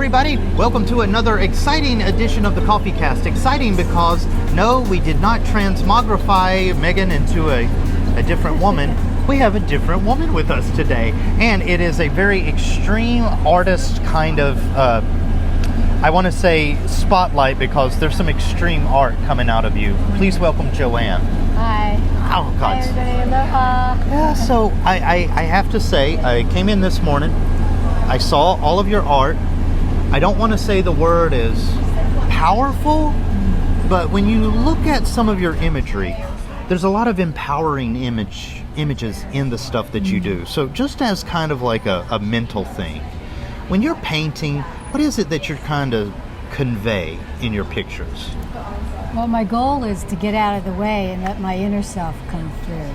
everybody. Welcome to another exciting edition of the Coffee Cast. Exciting because, no, we did not transmogrify Megan into a different woman. We have a different woman with us today. And it is a very extreme artist kind of, I want to say spotlight, because there's some extreme art coming out of you. Please welcome Joanne. Hi. Oh, God. Hi, everybody. Aloha. Yeah, so I have to say, I came in this morning. I saw all of your art. I don't want to say the word is powerful, but when you look at some of your imagery, there's a lot of empowering images in the stuff that you do. So just as kind of like a mental thing, when you're painting, what is it that you're kind of convey in your pictures? Well, my goal is to get out of the way and let my inner self come through,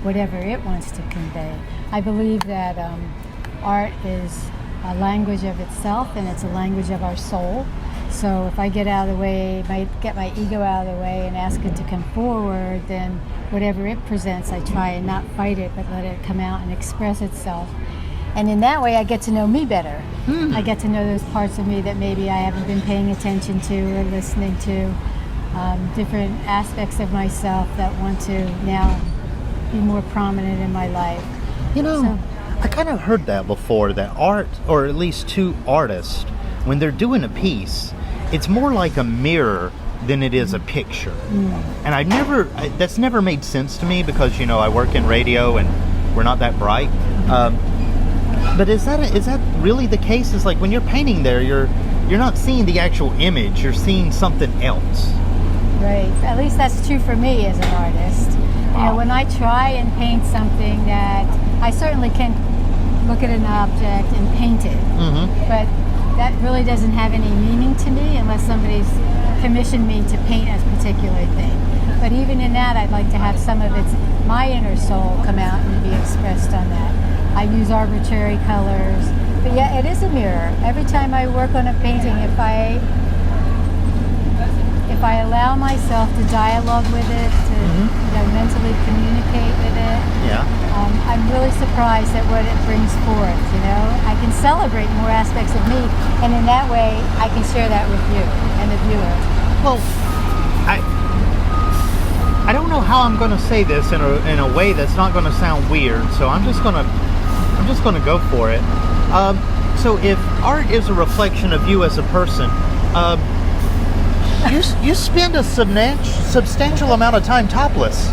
whatever it wants to convey. I believe that art is a language of itself, and it's a language of our soul. So if I get out of the way, get my ego out of the way and ask it to come forward, then whatever it presents, I try and not fight it, but let it come out and express itself. And in that way, I get to know me better. I get to know those parts of me that maybe I haven't been paying attention to or listening to, different aspects of myself that want to now be more prominent in my life. You know, I kind of heard that before, that art, or at least two artists, when they're doing a piece, it's more like a mirror than it is a picture. And that's never made sense to me, because, you know, I work in radio and we're not that bright. But is that really the case? It's like when you're painting there, you're not seeing the actual image, you're seeing something else. Right. At least that's true for me as an artist. You know, when I try and paint something, that I certainly can look at an object and paint it, but that really doesn't have any meaning to me unless somebody's commissioned me to paint a particular thing. But even in that, I'd like to have some of my inner soul come out and be expressed on that. I use arbitrary colors, but yeah, it is a mirror. Every time I work on a painting, if I allow myself to dialogue with it, to mentally communicate with it, I'm really surprised at what it brings forth. You know, I can celebrate more aspects of me, and in that way, I can share that with you and the viewer. Well, I don't know how I'm going to say this in a way that's not going to sound weird, so I'm just going to go for it. So if art is a reflection of you as a person, you spend a substantial amount of time topless.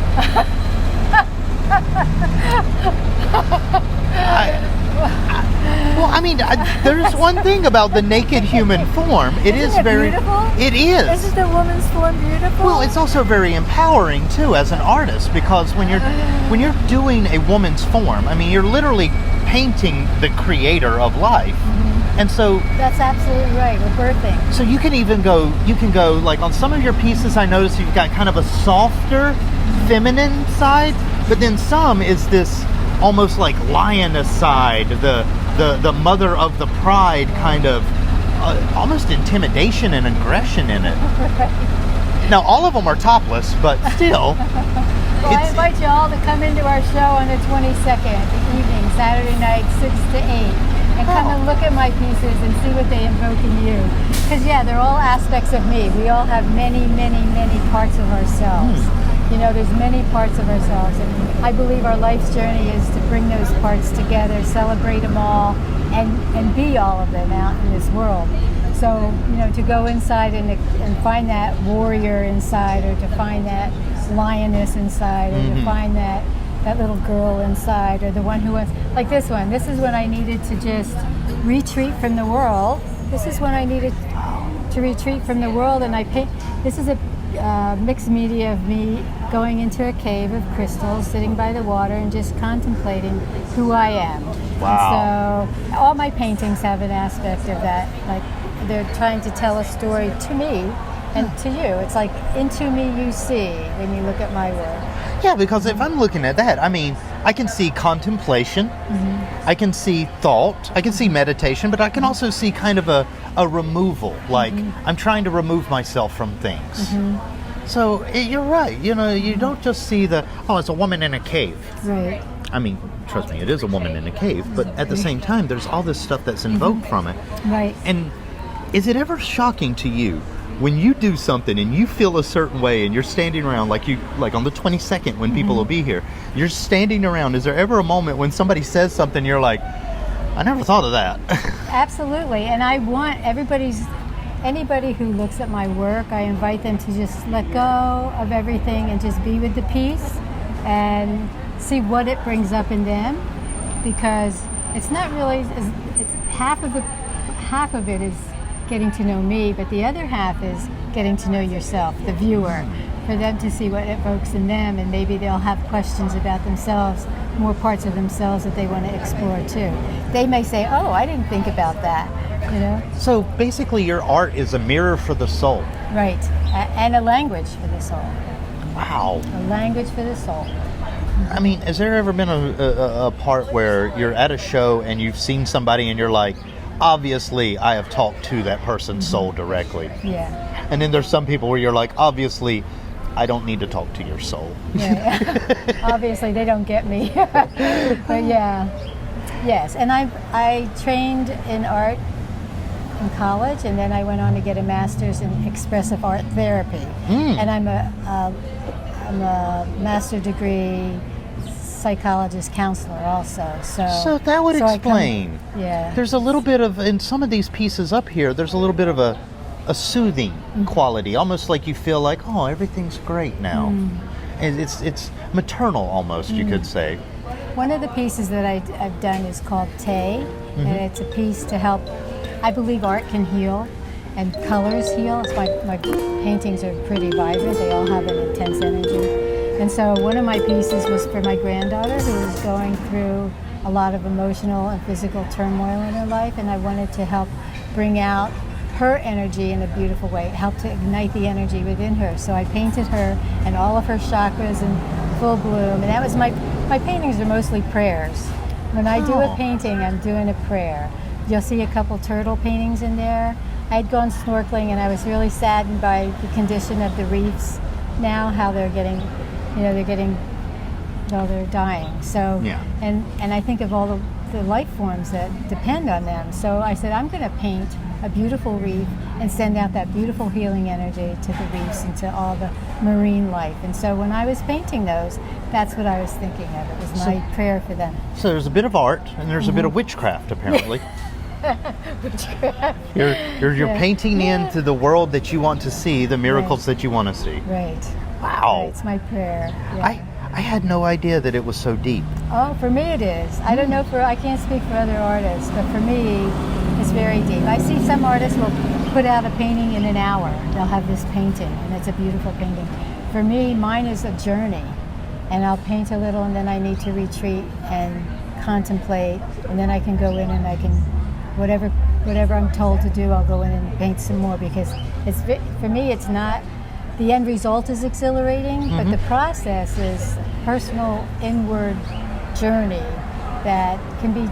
There's one thing about the naked human form. Isn't it very beautiful? It is. Isn't the woman's form beautiful? Well, it's also very empowering too as an artist, because when you're doing a woman's form, I mean, you're literally painting the creator of life. And so that's absolutely right. We're birthing. So you can go like on some of your pieces, I notice you've got kind of a softer feminine side, but then some is this almost like lioness side, the mother of the pride kind of almost intimidation and aggression in it. Now all of them are topless, but still. Well, I invite you all to come into our show on the 22nd, the evening, Saturday night, 6 to 8. And come and look at my pieces and see what they invoke in you. Because they're all aspects of me. We all have many, many, many parts of ourselves. You know, there's many parts of ourselves. And I believe our life's journey is to bring those parts together, celebrate them all, and be all of them out in this world. So, you know, to go inside and find that warrior inside, or to find that lioness inside, or to find that little girl inside, or the one who wants, like this one. This is when I needed to just retreat from the world. This is when I needed to retreat from the world, and I paint. This is a mixed media of me going into a cave of crystals, sitting by the water, and just contemplating who I am. Wow. And so all my paintings have an aspect of that. Like, they're trying to tell a story to me and to you. It's like, into me you see when you look at my work. Yeah, because if I'm looking at that, I mean, I can see contemplation, I can see thought, I can see meditation, but I can also see kind of a removal, like I'm trying to remove myself from things. So you're right, you know, you don't just see it's a woman in a cave. Right. I mean, trust me, it is a woman in a cave, but at the same time, there's all this stuff that's invoked from it. Right. And is it ever shocking to you when you do something and you feel a certain way and you're standing around like on the 22nd when people will be here, you're standing around, is there ever a moment when somebody says something you're like, I never thought of that? Absolutely. And I want anybody who looks at my work, I invite them to just let go of everything and just be with the piece and see what it brings up in them, because it's not really, half of it is getting to know me, but the other half is getting to know yourself, the viewer, for them to see what it evokes in them, and maybe they'll have questions about themselves, more parts of themselves that they want to explore too. They may say, oh, I didn't think about that, you know? So basically your art is a mirror for the soul. Right, and a language for the soul. Wow. A language for the soul. I mean, has there ever been a part where you're at a show and you've seen somebody and you're like, obviously I have talked to that person's soul directly? Yeah. And then there's some people where you're like, obviously I don't need to talk to your soul. Yeah. Obviously they don't get me. But yeah. Yes. And I trained in art in college, and then I went on to get a master's in expressive art therapy. And I'm a master degree psychologist counselor also. So that would explain. Yeah. There's a little bit of, in some of these pieces up here, there's a little bit of a soothing quality, almost like you feel like, oh, everything's great now. And it's maternal almost, you could say. One of the pieces that I've done is called Tay, and it's a piece to help. I believe art can heal and colors heal. My paintings are pretty vibrant. They all have an intense energy. And so one of my pieces was for my granddaughter, who was going through a lot of emotional and physical turmoil in her life, and I wanted to help bring out her energy in a beautiful way, help to ignite the energy within her. So I painted her and all of her chakras in full bloom, and that was my paintings are mostly prayers. When I do a painting, I'm doing a prayer. You'll see a couple turtle paintings in there. I had gone snorkeling and I was really saddened by the condition of the reefs now, how they're getting, they're dying. So, and I think of all the life forms that depend on them. So I said, I'm gonna paint a beautiful reef and send out that beautiful healing energy to the reefs and to all the marine life. And so when I was painting those, that's what I was thinking of. It was my prayer for them. So there's a bit of art and there's a bit of witchcraft, apparently. You're painting into the world that you want to see, the miracles that you want to see. Right. Wow. Right. It's my prayer. Yeah. I had no idea that it was so deep. Oh, for me it is. I don't know I can't speak for other artists, but for me, it's very deep. I see some artists will put out a painting in an hour. They'll have this painting, and it's a beautiful painting. For me, mine is a journey, and I'll paint a little, and then I need to retreat and contemplate, and then I can go in and I can, whatever I'm told to do, I'll go in and paint some more, because for me, it's not, the end result is exhilarating, but the process is personal inward journey that can be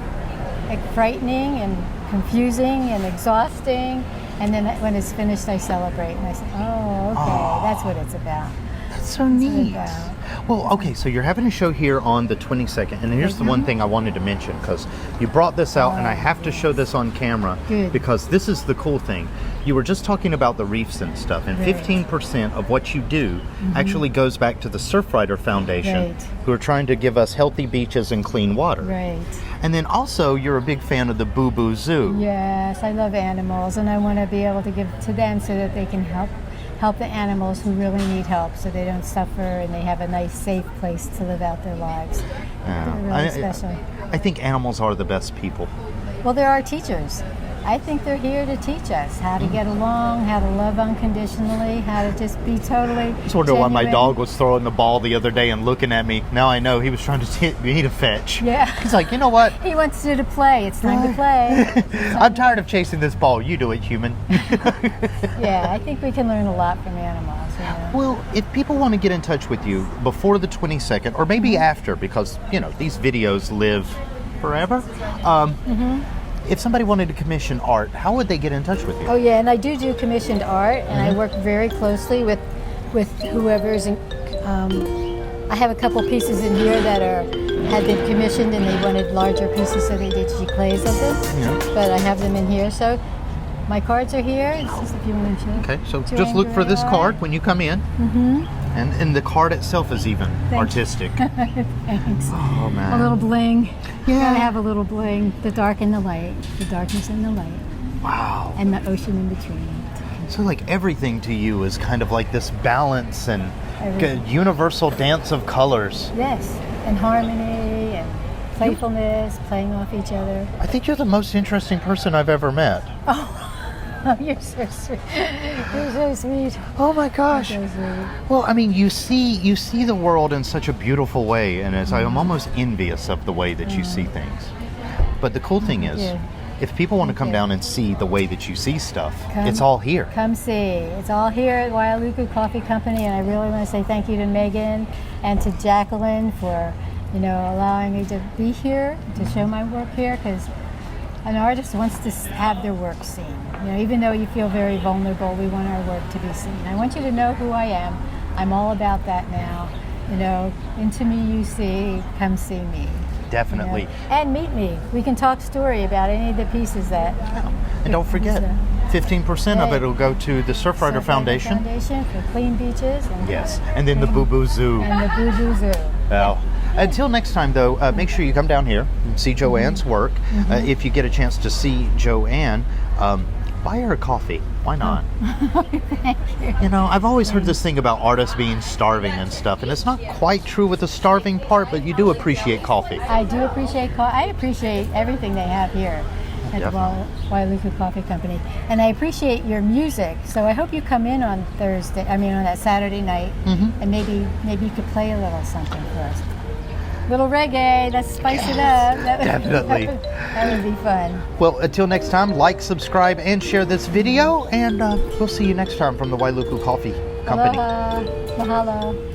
frightening and confusing and exhausting, and then when it's finished I celebrate and I say, oh, okay, that's what it's about. That's so neat. Well, okay, so you're having a show here on the 22nd, and here's the one thing I wanted to mention, because you brought this out, and I have to show this on camera, because this is the cool thing. You were just talking about the reefs and stuff, and 15% of what you do actually goes back to the Surfrider Foundation, who are trying to give us healthy beaches and clean water. Right. And then also, you're a big fan of the Boo Boo Zoo. Yes, I love animals, and I want to be able to give to them so that they can help the animals who really need help, so they don't suffer and they have a nice, safe place to live out their lives. They're really special. I think animals are the best people. Well, they're our teachers. I think they're here to teach us how to get along, how to love unconditionally, how to just be totally I was wondering why my dog was throwing the ball the other day and looking at me. Now I know he was trying to hit me to fetch. Yeah. He's like, you know what? He wants you to play. It's time to play. I'm tired of chasing this ball. You do it, human. Yeah, I think we can learn a lot from animals. You know? Well, if people want to get in touch with you before the 22nd, or maybe after, because, these videos live forever, if somebody wanted to commission art, how would they get in touch with you? Oh yeah, and I do commissioned art, and I work very closely with whoever's. I I have a couple pieces in here that had been commissioned and they wanted larger pieces, so they did clays of them. Yeah. But I have them in here. So my cards are here. It's just if you want to show. Okay, so just look for this card when you come in. Mm-hmm. And the card itself is even artistic. Thanks. Oh, man. A little bling. Yeah. You gotta have a little bling. The dark and the light. The darkness and the light. Wow. And the ocean in between. So like everything to you is kind of like this balance and universal dance of colors. Yes, and harmony and playfulness, playing off each other. I think you're the most interesting person I've ever met. Oh, you're so sweet. You're so sweet. Oh my gosh. You're so sweet. Well, I mean, you see the world in such a beautiful way, and I'm almost envious of the way that you see things. But the cool thing is, if people want to come down and see the way that you see stuff, it's all here. Come see. It's all here at Wailuku Coffee Company, and I really want to say thank you to Megan and to Jacqueline for, allowing me to be here, to show my work here, because an artist wants to have their work seen. Even though you feel very vulnerable, we want our work to be seen. I want you to know who I am. I'm all about that now. Into me you see, come see me. Definitely. And meet me. We can talk story about any of the pieces that... And don't forget, 15% of it will go to the Surfrider Foundation. For clean beaches. And yes, and then the Boo Boo Zoo. And the Boo Boo Zoo. Well, until next time, though, make sure you come down here and see Joanne's work. If you get a chance to see Joanne, buy her a coffee. Why not? Thank you. I've always heard this thing about artists being starving and stuff, and it's not quite true with the starving part, but you do appreciate coffee. I do appreciate coffee. I appreciate everything they have here at the Wailuku Coffee Company. And I appreciate your music. So I hope you come in on on that Saturday night, and maybe you could play a little something for us. Little reggae, let's spice it up. Definitely. That would be fun. Well, until next time, like, subscribe, and share this video, and we'll see you next time from the Wailuku Coffee Company. Aloha. Mahalo.